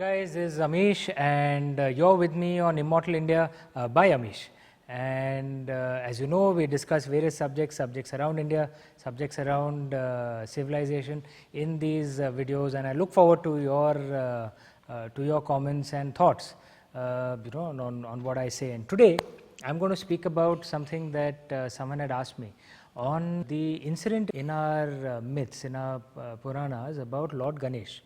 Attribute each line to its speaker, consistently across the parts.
Speaker 1: Guys, this is Amish and you're with me on Immortal India by Amish. And as you know, we discuss various subjects around India, subjects around civilization in these videos, and I look forward to your comments and thoughts on what I say. And today I'm going to speak about something that someone had asked me on the incident in our myths, in our Puranas about Lord Ganesh.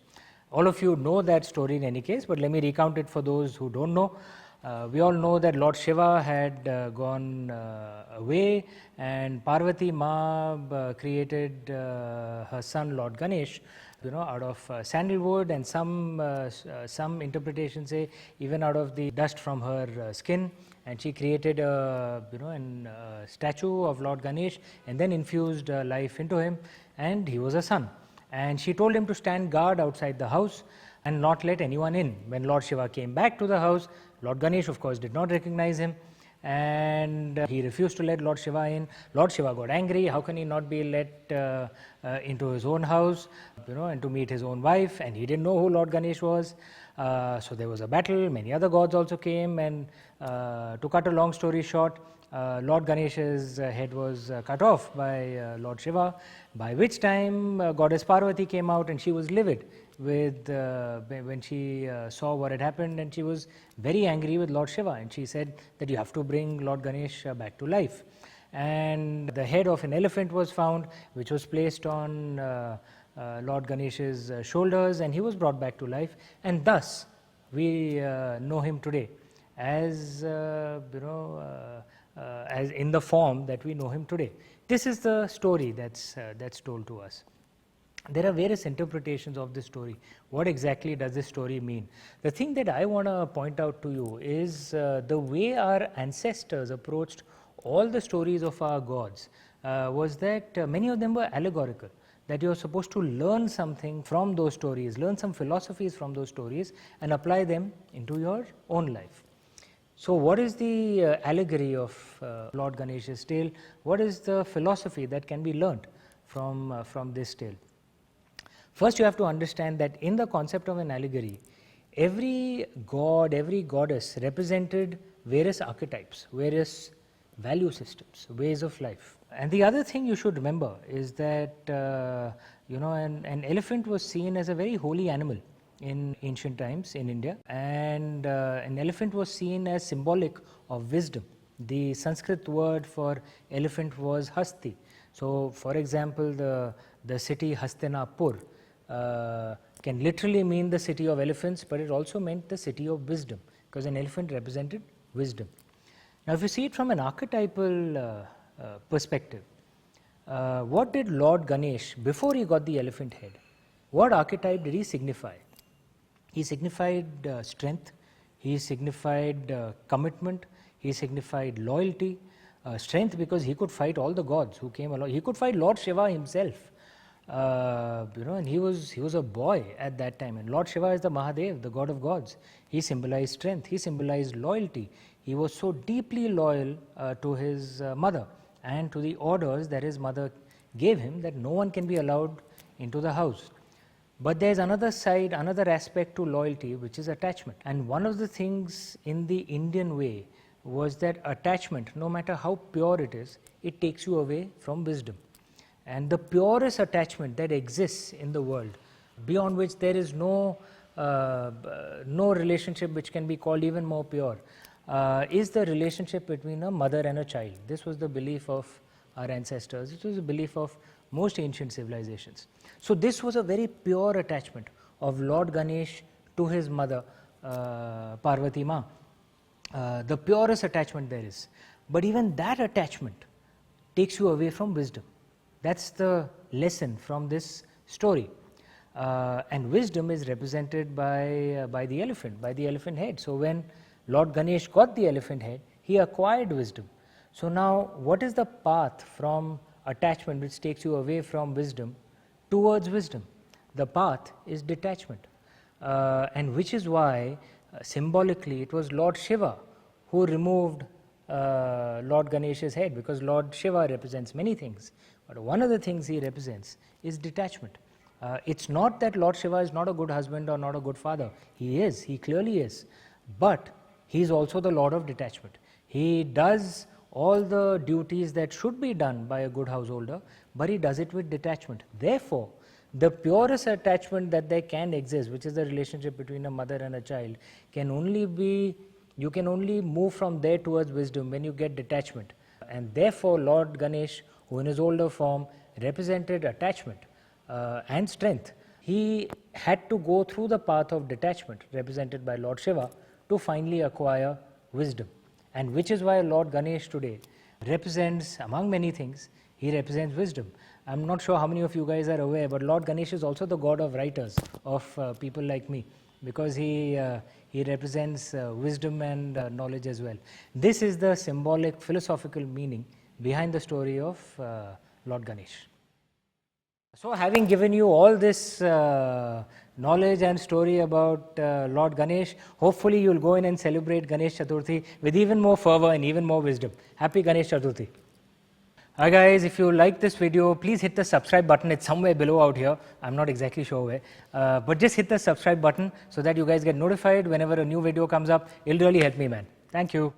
Speaker 1: All of you know that story in any case, but let me recount it for those who don't know. We all know that Lord Shiva had gone away, and Parvati Ma created her son Lord Ganesh, out of sandalwood, and some interpretations say even out of the dust from her skin. And she created a statue of Lord Ganesh, and then infused life into him, and he was a son. And she told him to stand guard outside the house and not let anyone in. When Lord Shiva came back to the house, Lord Ganesh of course did not recognize him, and he refused to let Lord Shiva in. Lord Shiva got angry. How can he not be let into his own house, and to meet his own wife? And he didn't know who Lord Ganesh was. So there was a battle. Many other gods also came, and to cut a long story short, Lord Ganesh's head was cut off by Lord Shiva, by which time Goddess Parvati came out, and she was livid with when she saw what had happened, and she was very angry with Lord Shiva, and she said that you have to bring Lord Ganesh back to life. And the head of an elephant was found, which was placed on Lord Ganesh's shoulders, and he was brought back to life, and thus we know him today as as in the form that we know him today. This is the story that's told to us. There are various interpretations of this story. What exactly does this story mean? The thing that I want to point out to you is the way our ancestors approached all the stories of our gods was that many of them were allegorical, that you're supposed to learn something from those stories, learn some philosophies from those stories, and apply them into your own life. So what is the allegory of Lord Ganesh's tale? What is the philosophy that can be learnt from this tale? First, you have to understand that in the concept of an allegory, every god, every goddess represented various archetypes, various value systems, ways of life. And the other thing you should remember is that an elephant was seen as a very holy animal in ancient times in India, and an elephant was seen as symbolic of wisdom. The Sanskrit word for elephant was hasti. So for example, the city Hastinapur can literally mean the city of elephants, but it also meant the city of wisdom, because an elephant represented wisdom. Now if you see it from an archetypal perspective, what did Lord Ganesh, before he got the elephant head, what archetype did he signify? He signified strength, he signified commitment, he signified loyalty. Strength because he could fight all the gods who came along. He could fight Lord Shiva himself, and he was a boy at that time. And Lord Shiva is the Mahadev, the god of gods. He symbolized strength, he symbolized loyalty. He was so deeply loyal to his mother and to the orders that his mother gave him, that no one can be allowed into the house. But there's another side, another aspect to loyalty, which is attachment. And one of the things in the Indian way was that attachment, no matter how pure it is, it takes you away from wisdom. And the purest attachment that exists in the world, beyond which there is no relationship which can be called even more pure, is the relationship between a mother and a child. This was the belief of our ancestors. It was the belief of most ancient civilizations. So this was a very pure attachment of Lord Ganesh to his mother, Parvati Ma. The purest attachment there is. But even that attachment takes you away from wisdom. That's the lesson from this story. And wisdom is represented by the elephant head. So when Lord Ganesh got the elephant head, he acquired wisdom. So now what is the path from attachment which takes you away from wisdom towards wisdom? The path is detachment, and which is why symbolically it was Lord Shiva who removed Lord Ganesh's head, because Lord Shiva represents many things, but one of the things he represents is detachment. It's not that Lord Shiva is not a good husband or not a good father. He is, he clearly is. But he is also the Lord of detachment. He does all the duties that should be done by a good householder, but he does it with detachment. Therefore, the purest attachment that there can exist, which is the relationship between a mother and a child, can only be, you can only move from there towards wisdom when you get detachment. And therefore, Lord Ganesh, who in his older form represented attachment and strength, he had to go through the path of detachment, represented by Lord Shiva, to finally acquire wisdom. And which is why Lord Ganesh today represents, among many things, he represents wisdom. I'm not sure how many of you guys are aware, but Lord Ganesh is also the god of writers, of people like me, because he represents wisdom and knowledge as well. This is the symbolic philosophical meaning behind the story of Lord Ganesh. So having given you all this knowledge and story about Lord Ganesh, hopefully you'll go in and celebrate Ganesh Chaturthi with even more fervor and even more wisdom. Happy Ganesh Chaturthi. Hi guys, if you like this video, please hit the subscribe button. It's somewhere below out here. I'm not exactly sure where. But just hit the subscribe button so that you guys get notified whenever a new video comes up. It'll really help me, man. Thank you.